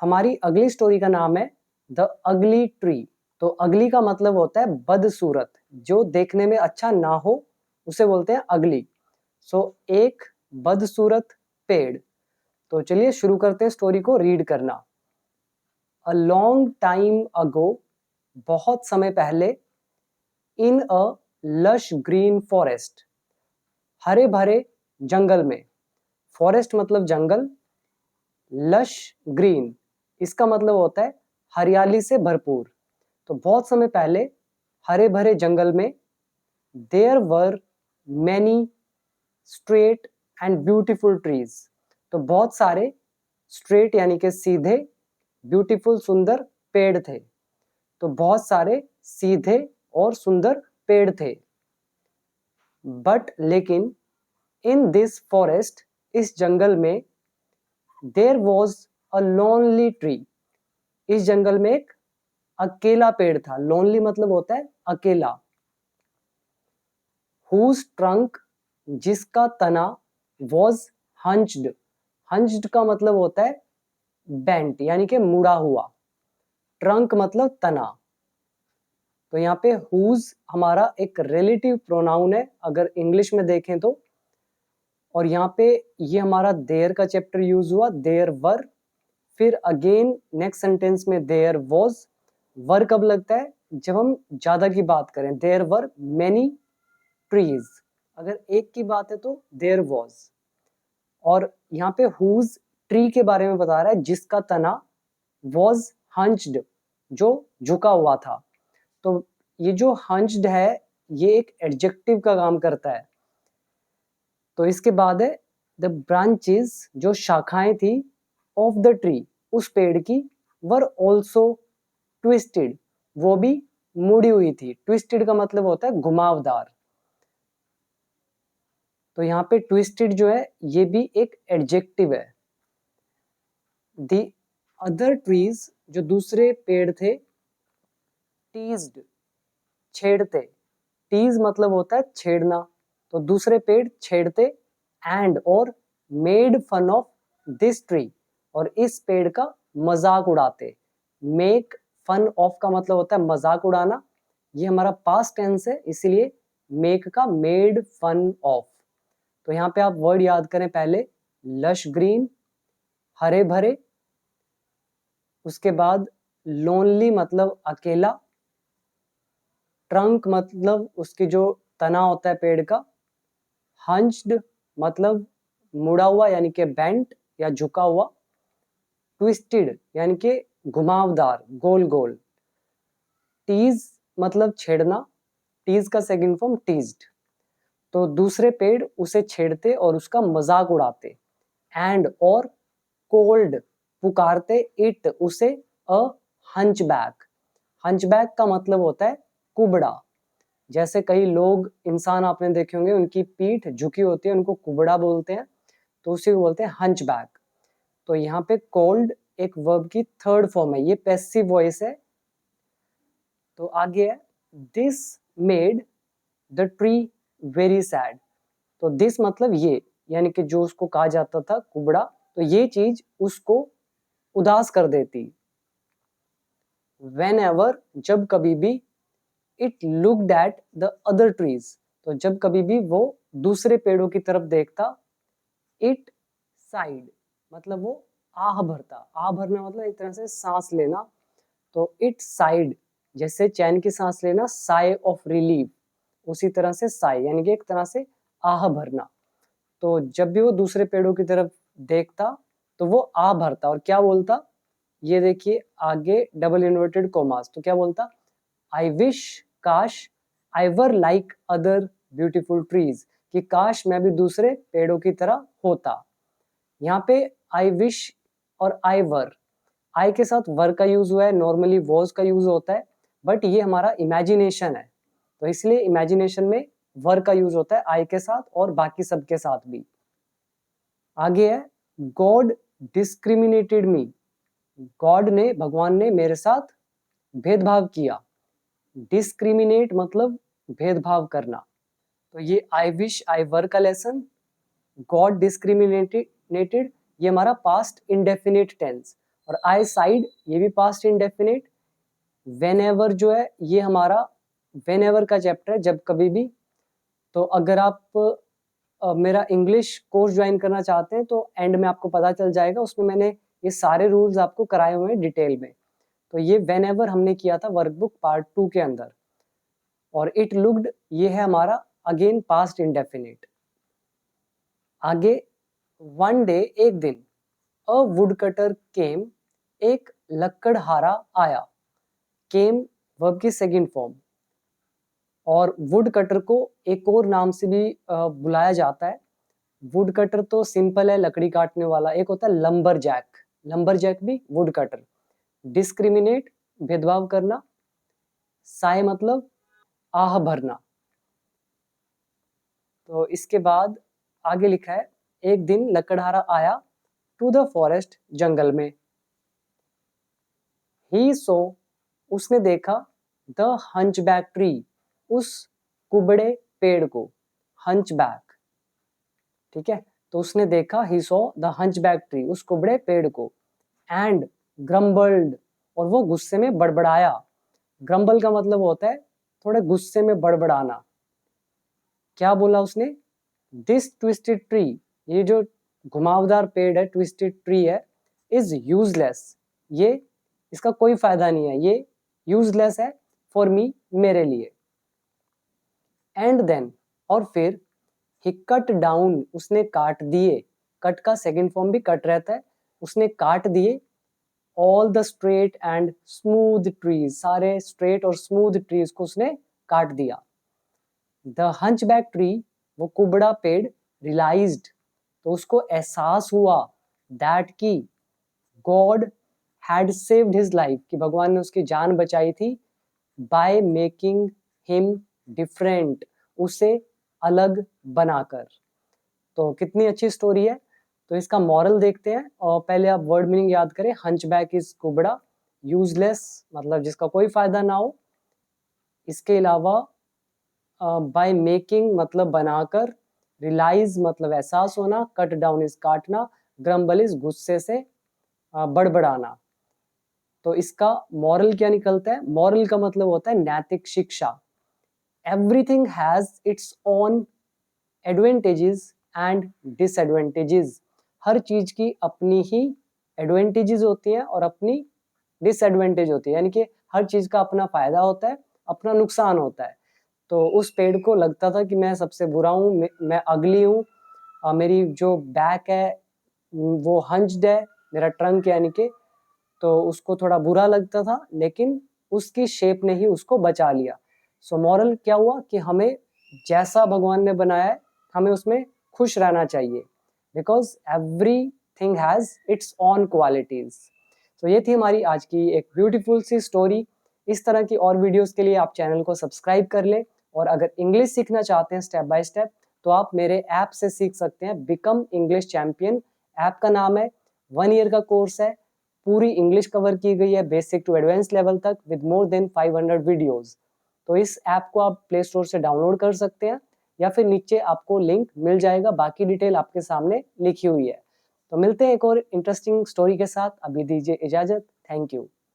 हमारी अगली स्टोरी का नाम है द अगली ट्री। तो अगली का मतलब होता है बदसूरत, जो देखने में अच्छा ना हो उसे बोलते हैं अगली। सो एक बदसूरत पेड़। तो चलिए शुरू करते हैं स्टोरी को रीड करना। अ लॉन्ग टाइम अगो, बहुत समय पहले, इन अ लश ग्रीन फॉरेस्ट, हरे भरे जंगल में। फॉरेस्ट मतलब जंगल, लश ग्रीन इसका मतलब होता है हरियाली से भरपूर। तो बहुत समय पहले हरे भरे जंगल में there were many straight and beautiful trees. तो बहुत सारे स्ट्रेट यानी कि सीधे, ब्यूटीफुल सुंदर पेड़ थे। तो बहुत सारे सीधे और सुंदर पेड़ थे। बट लेकिन इन दिस फॉरेस्ट, इस जंगल में, there was a lonely tree, इस जंगल में एक अकेला पेड़ था। लोनली मतलब होता है अकेला। whose trunk, जिसका तना, was hunched, hunched का मतलब होता है bent यानी कि मुड़ा हुआ, ट्रंक मतलब तना। तो यहाँ पे whose हमारा एक रिलेटिव प्रोनाउन है अगर इंग्लिश में देखें तो। और यहाँ पे ये हमारा देयर का चैप्टर यूज हुआ, देयर वर। फिर अगेन नेक्स्ट सेंटेंस में देयर वॉज। वर कब लगता है? जब हम ज्यादा की बात करें। देयर वर मैनी ट्रीज, अगर एक की बात है तो देयर वॉज। और यहाँ पे हुज ट्री के बारे में बता रहा है जिसका तना वॉज हंच्ड, जो झुका हुआ था। तो ये जो हंच्ड है ये एक एडजेक्टिव का काम करता है। तो इसके बाद है द ब्रांचेस, जो शाखाएं थी, ऑफ द ट्री, उस पेड़ की, वर ऑल्सो ट्विस्टेड, वो भी मुड़ी हुई थी। ट्विस्टेड का मतलब होता है घुमावदार। तो यहाँ पे ट्विस्टेड जो है ये भी एक एडजेक्टिव है। द अदर ट्रीज, जो दूसरे पेड़ थे, टीज्ड, छेड़ते। टीज मतलब होता है छेड़ना। तो दूसरे पेड़ छेड़ते, एंड और made fun of this tree, और इस पेड़ का मजाक उड़ाते। मेक फन ऑफ का मतलब होता है मजाक उड़ाना। ये हमारा पास्ट टेंस है, इसीलिए मेक का मेड फन ऑफ। तो यहाँ पे आप वर्ड याद करें पहले, लश ग्रीन हरे भरे, उसके बाद लोनली मतलब अकेला, ट्रंक मतलब उसकी जो तना होता है पेड़ का, हंच्ड मतलब मुड़ा हुआ यानी कि बेंट या झुका हुआ, ट्विस्टेड यानी कि घुमावदार गोल गोल, टीज मतलब छेड़ना, टीज का सेकंड फॉर्म टीज्ड। तो दूसरे पेड़ उसे छेड़ते और उसका मजाक उड़ाते, एंड और कोल्ड पुकारते, इट उसे, अ हंचबैक। हंचबैक का मतलब होता है कुबड़ा। जैसे कई लोग इंसान आपने देखे होंगे उनकी पीठ झुकी होती है, उनको कुबड़ा बोलते हैं, तो उसी को बोलते हैं हंचबैक। तो यहाँ पे कोल्ड एक वर्ब की थर्ड फॉर्म है, ये पैसिव वॉइस है। तो आगे है this made the tree very sad. तो दिस मतलब ये, यानी कि जो उसको कहा जाता था कुबड़ा, तो ये चीज उसको उदास कर देती। वेन एवर, जब कभी भी, it looked at the other trees, तो जब कभी भी वो दूसरे पेड़ों की तरफ देखता, इट साइड मतलब वो आह भरता। आह भरना मतलब एक तरह से सांस लेना। तो इट साइड, जैसे चैन की सांस लेना, साई ऑफ रिलीफ, उसी तरह से साई यानी कि एक तरह से आह भरना। तो जब भी वो दूसरे पेड़ों की तरफ देखता तो वो आह भरता और क्या बोलता, ये देखिए आगे डबल इन्वर्टेड कोमास। तो क्या बोलता, आई विश, काश, I were like other beautiful trees, कि काश मैं भी दूसरे पेड़ों की तरह होता। यहाँ पे आई विश और आई वर, आई के साथ वर का यूज हुआ है, नॉर्मली वॉज का यूज होता है, बट ये हमारा इमेजिनेशन है, तो इसलिए इमेजिनेशन में वर का यूज होता है आई के साथ और बाकी सबके साथ भी। आगे है गॉड डिस्क्रिमिनेटेड मी, गॉड ने, भगवान ने मेरे साथ भेदभाव किया। डिस्क्रिमिनेट मतलब भेदभाव करना। तो ये आई विश आई वर का लेसन, गॉड डिस्क्रिमिनेटेड, ये हमारा पास्ट इंडेफिनिट टेंस, और आई साइड ये भी पास्ट इंडेफिनिट। व्हेनेवर जो है ये हमारा व्हेनेवर का चैप्टर है, जब कभी भी। तो अगर आप मेरा इंग्लिश कोर्स ज्वाइन करना चाहते हैं तो एंड में आपको पता चल जाएगा, उसमें मैंने ये सारे रूल्स आपको कराए हुए हैं डिटेल में। तो ये व्हेनेवर हमने किया था वर्कबुक पार्ट 2 के अंदर। और इट लुक्ड ये है हमारा अगेन पास्ट इंडेफिनिट। आगे वन डे एक दिन, अ वुड कटर केम एक लकड़हारा आया। केम वर्ब की सेकंड फॉर्म। और वुड कटर को एक और नाम से भी बुलाया जाता है। वुड कटर तो सिंपल है, लकड़ी काटने वाला। एक होता है लंबर जैक, लंबर जैक भी वुड कटर। डिस्क्रिमिनेट भेदभाव करना। साय मतलब आह भरना। तो इसके बाद आगे लिखा है एक दिन लकड़हारा आया टू द फॉरेस्ट जंगल में। ही सो उसने देखा द हंचबैक ट्री उस कुबड़े पेड़ को। हंचबैक, ठीक है। तो उसने देखा ही सो द हंचबैक ट्री उस कुबड़े पेड़ को। एंड ग्रम्बल्ड और वो गुस्से में बड़बड़ाया। ग्रम्बल का मतलब होता है थोड़े गुस्से में बड़बड़ाना। क्या बोला उसने? दिस ट्विस्टेड ट्री, ये जो घुमावदार पेड़ है, ट्विस्टेड ट्री है, इज यूजलेस, ये इसका कोई फायदा नहीं है, ये यूजलेस है फॉर मी, मेरे लिए। एंड देन और फिर ही कट डाउन उसने काट दिए। कट का सेकंड फॉर्म भी कट रहता है। उसने काट दिए all the straight and smooth trees, सारे स्ट्रेट और स्मूथ ट्रीज को उसने काट दिया। द हंचबैक ट्री वो कुबड़ा पेड़ रियलाइज्ड तो उसको एहसास हुआ दैट की God had saved his life कि भगवान ने उसकी जान बचाई थी बाय मेकिंग हिम डिफरेंट, उसे अलग बनाकर। तो कितनी अच्छी स्टोरी है। तो इसका मॉरल देखते हैं और पहले आप वर्ड मीनिंग याद करें। हंचबैक इज कुबड़ा, यूजलेस मतलब जिसका कोई फायदा ना हो। इसके अलावा बाय मेकिंग मतलब बनाकर, रियलाइज मतलब एहसास होना, कट डाउन इज काटना, ग्रम्बल इज गुस्से से बड़बड़ाना। तो इसका मॉरल क्या निकलता है? मॉरल का मतलब होता है नैतिक शिक्षा। Everything has its own advantages and disadvantages. हर चीज की अपनी ही एडवांटेजेस होती हैं और अपनी डिसएडवांटेज होती है, यानी कि हर चीज का अपना फायदा होता है, अपना नुकसान होता है। तो उस पेड़ को लगता था कि मैं सबसे बुरा हूँ, मैं अगली हूँ, मेरी जो बैक है वो हंच्ड है, मेरा ट्रंक यानी कि, तो उसको थोड़ा बुरा लगता था, लेकिन उसकी शेप ने ही उसको बचा लिया। सो मॉरल क्या हुआ कि हमें जैसा भगवान ने बनाया है हमें उसमें खुश रहना चाहिए, because every thing has its on qualities. तो ये थी हमारी आज की एक ब्यूटीफुल सी स्टोरी। इस तरह की और वीडियोस के लिए आप चैनल को सब्सक्राइब कर लें। और अगर इंग्लिश सीखना चाहते हैं स्टेप बाय स्टेप तो आप मेरे ऐप से सीख सकते हैं। बिकम इंग्लिश चैंपियन ऐप का नाम है। 1 ईयर का कोर्स है, पूरी इंग्लिश कवर की गई है बेसिक टू एडवांस लेवल तक विद मोर देन 500 वीडियोस। तो इस ऐप को आप प्ले स्टोर से डाउनलोड कर सकते हैं या फिर नीचे आपको लिंक मिल जाएगा, बाकी डिटेल आपके सामने लिखी हुई है। तो मिलते हैं एक और इंटरेस्टिंग स्टोरी के साथ, अभी दीजिए इजाजत। Thank you.